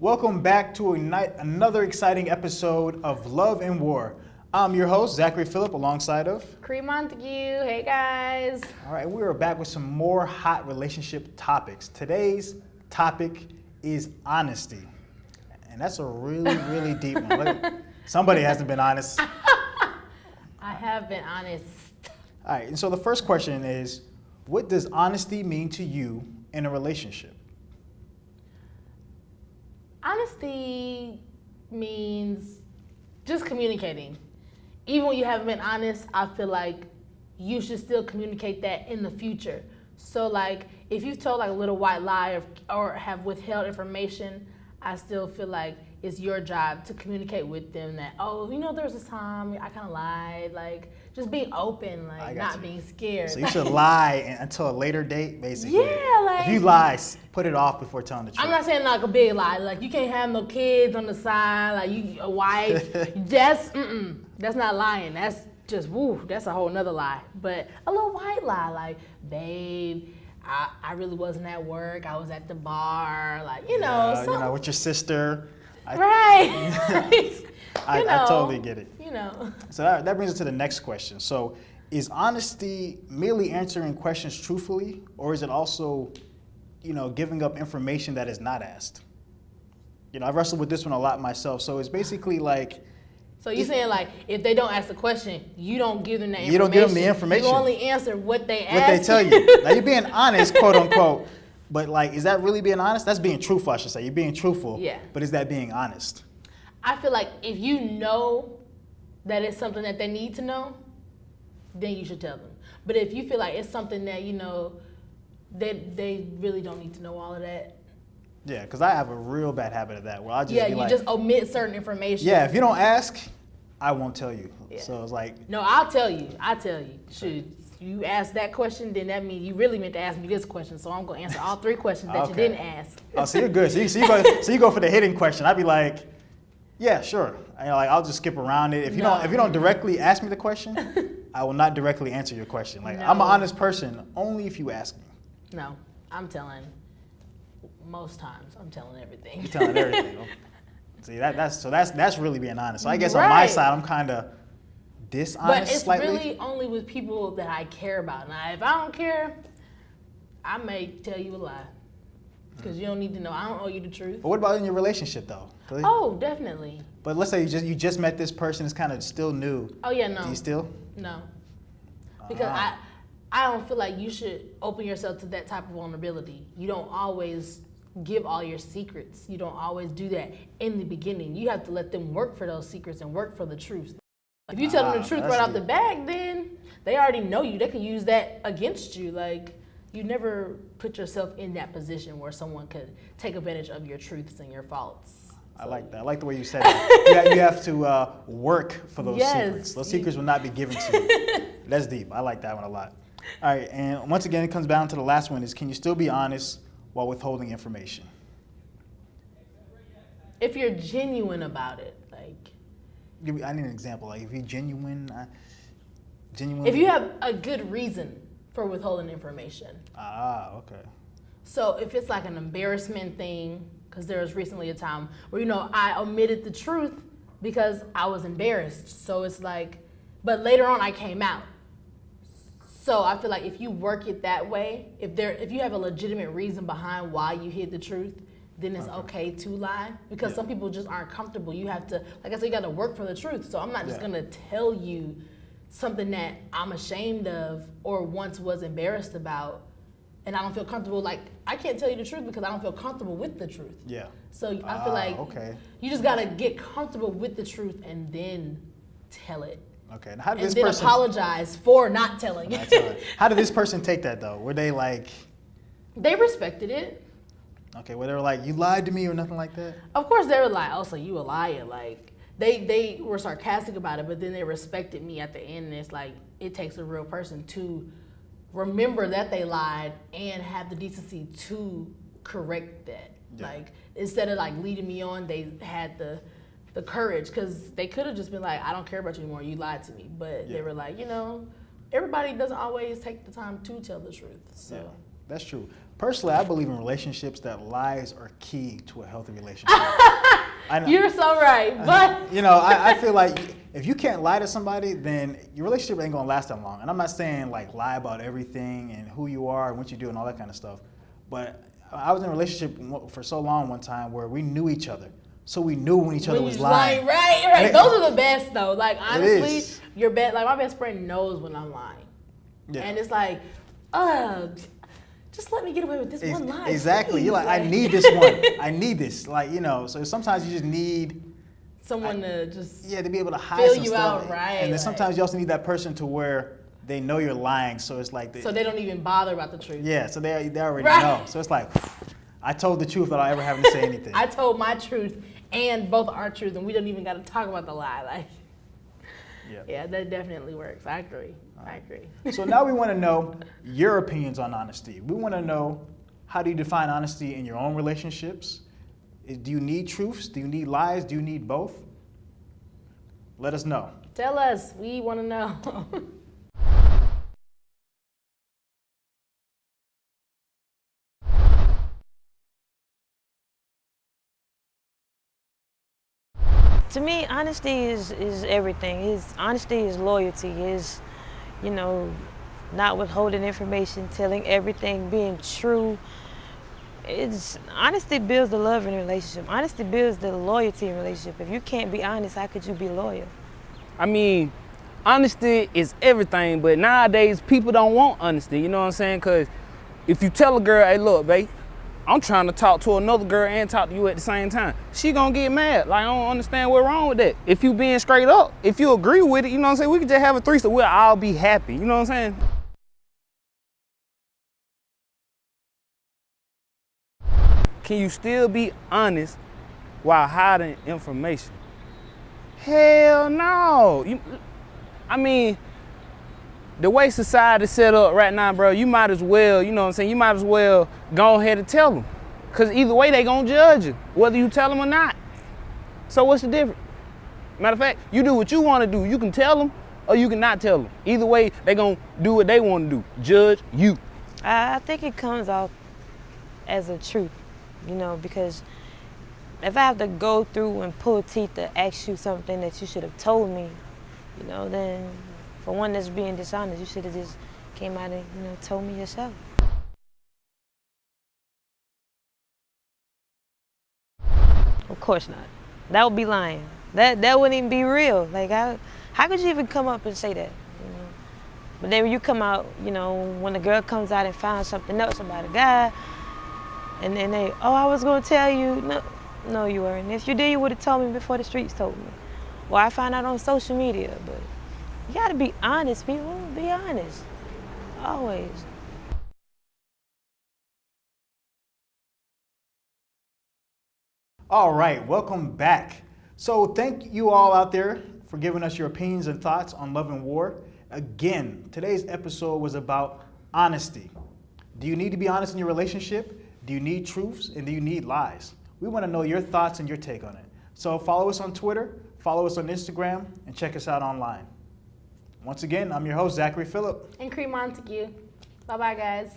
Welcome back to another exciting episode of Love and War. I'm your host, Zachary Phillip, alongside of Cree Montague. Hey guys. All right, we are back with some more hot relationship topics. Today's topic is honesty. And that's a really deep one. Somebody hasn't been honest. I have been honest. All right, and so the first question is, what does honesty mean to you in a relationship? Honesty means just communicating. Even when you haven't been honest, I feel like you should still communicate that in the future. So like if you've told like a little white lie or have withheld information, I still feel like it's your job to communicate with them that, oh, you know, there was this time I kind of lied, like just being open, like not being scared. So you should lie until a later date, basically. Yeah, like if you lie, put it off before telling the truth. I'm not saying like a big lie, like you can't have no kids on the side, like you a wife. That's not lying. That's just that's a whole nother lie. But a little white lie, like, babe, I really wasn't at work. I was at the bar, like you know, with your sister. Right. I totally get it. You know. So that brings us to the next question. So is honesty merely answering questions truthfully, or is it also, giving up information that is not asked? I've wrestled with this one a lot myself. So it's basically like. So you're saying like if they don't ask the question, you don't give them the information. You don't give them the information. You only answer what they ask. What they tell you. Now you're being honest, quote unquote. But like, is that really being honest? That's being truthful, I should say. You're being truthful. Yeah. But is that being honest? I feel like if you know that it's something that they need to know, then you should tell them. But if you feel like it's something that, they really don't need to know all of that. Yeah, because I have a real bad habit of that where I'll just be just omit certain information. Yeah, if you don't ask, I won't tell you. Yeah. So it's like. No, I'll tell you. Shoot. You asked that question, then that means you really meant to ask me this question. So I'm gonna answer all three questions that you didn't ask. Oh, so you're good. So you go for the hidden question. I'd be like, yeah, sure. I'll just skip around it. If you don't directly ask me the question, I will not directly answer your question. Like I'm an honest person only if you ask me. No, I'm telling. Most times, I'm telling everything. You're telling everything. See, that's really being honest. So I guess on my side, I'm kind of dishonest. But it's slightly. really only with people that I care about. Now, if I don't care, I may tell you a lie because you don't need to know. I don't owe you the truth. But what about in your relationship, though? Oh, definitely. But let's say you just met this person. It's kind of still new. Oh yeah, no. Do you still? No, because I don't feel like you should open yourself to that type of vulnerability. You don't always give all your secrets. You don't always do that in the beginning. You have to let them work for those secrets and work for the truth. If you tell them the truth right off the bat, then they already know you. They can use that against you. Like, you never put yourself in that position where someone could take advantage of your truths and your faults. I like that. I like the way you said it. You have to work for those secrets. Those secrets will not be given to you. That's deep. I like that one a lot. All right, and once again, it comes down to the last one is, can you still be honest while withholding information? If you're genuine about it, I need an example. Like if you're genuine. If you have a good reason for withholding information. Okay. So if it's like an embarrassment thing, because there was recently a time where, I omitted the truth because I was embarrassed. So it's like, but later on I came out. So I feel like if you work it that way, if you have a legitimate reason behind why you hid the truth, then it's okay to lie, because some people just aren't comfortable. You have to, like I said, you got to work for the truth. So I'm not just going to tell you something that I'm ashamed of or once was embarrassed about, and I don't feel comfortable. Like, I can't tell you the truth because I don't feel comfortable with the truth. Yeah. So I feel like you just got to get comfortable with the truth and then tell it. Okay. And then apologize for not telling it. How did this person take that, though? Were they like... They respected it. Okay, well, they were like, you lied to me or nothing like that? Of course they were like, oh, so you a liar. Like, they were sarcastic about it, but then they respected me at the end. And it's like, it takes a real person to remember that they lied and have the decency to correct that. Yeah. Like, instead of like leading me on, they had the courage, because they could have just been like, I don't care about you anymore, you lied to me. But they were like, everybody doesn't always take the time to tell the truth. So. Yeah. That's true. Personally, I believe in relationships that lies are key to a healthy relationship. I know, You're so right, but I feel like if you can't lie to somebody, then your relationship ain't gonna last that long. And I'm not saying like lie about everything and who you are and what you do and all that kind of stuff. But I was in a relationship for so long one time where we knew each other. So we knew when each other was lying. Right. Those are the best though. Like honestly, is. your like my best friend knows when I'm lying. Yeah. And it's like, just let me get away with this one lie. Exactly. Please. You're like, I need this one. I need this. Like, so sometimes you just need someone to just to be able to hide fill some you stuff. out, right? And then sometimes you also need that person to where they know you're lying, so it's like so they don't even bother about the truth. Yeah, so they already Right. know. So it's like, I told the truth without ever having to say anything. I told my truth and both our truth, and we don't even got to talk about the lie. Like, yeah, that definitely works. I agree. I agree. So now we want to know your opinions on honesty. We want to know, how do you define honesty in your own relationships? Do you need truths? Do you need lies? Do you need both? Let us know. Tell us. We want to know. To me, honesty is everything. Honesty is loyalty, not withholding information, telling everything, being true. Honesty builds the love in a relationship. Honesty builds the loyalty in a relationship. If you can't be honest, how could you be loyal? I mean, honesty is everything, but nowadays people don't want honesty, you know what I'm saying? Because if you tell a girl, hey, look, babe, I'm trying to talk to another girl and talk to you at the same time, she gonna get mad. Like, I don't understand what's wrong with that. If you being straight up, if you agree with it, you know what I'm saying? We could just have a threesome, we'll all be happy, you know what I'm saying? Can you still be honest while hiding information? Hell no. The way society's set up right now, bro, you might as well, you know what I'm saying, you might as well go ahead and tell them. Because either way, they gonna judge you, whether you tell them or not. So what's the difference? Matter of fact, you do what you wanna do. You can tell them or you can not tell them. Either way, they gonna do what they wanna do. Judge you. I think it comes off as a truth, because if I have to go through and pull teeth to ask you something that you should have told me, then for one that's being dishonest, you should have just came out and, told me yourself. Of course not. That would be lying. That wouldn't even be real. Like, how could you even come up and say that? But then when you come out, when the girl comes out and finds something else about a guy, and then I was gonna tell you, no, you weren't. If you did, you would have told me before the streets told me. Or I find out on social media, but you gotta be honest, people. Be honest. Always. All right, welcome back. So thank you all out there for giving us your opinions and thoughts on love and war. Again, today's episode was about honesty. Do you need to be honest in your relationship? Do you need truths? And do you need lies? We want to know your thoughts and your take on it. So follow us on Twitter, follow us on Instagram, and check us out online. Once again, I'm your host, Zachary Phillip. And Cree Montague. Bye-bye, guys.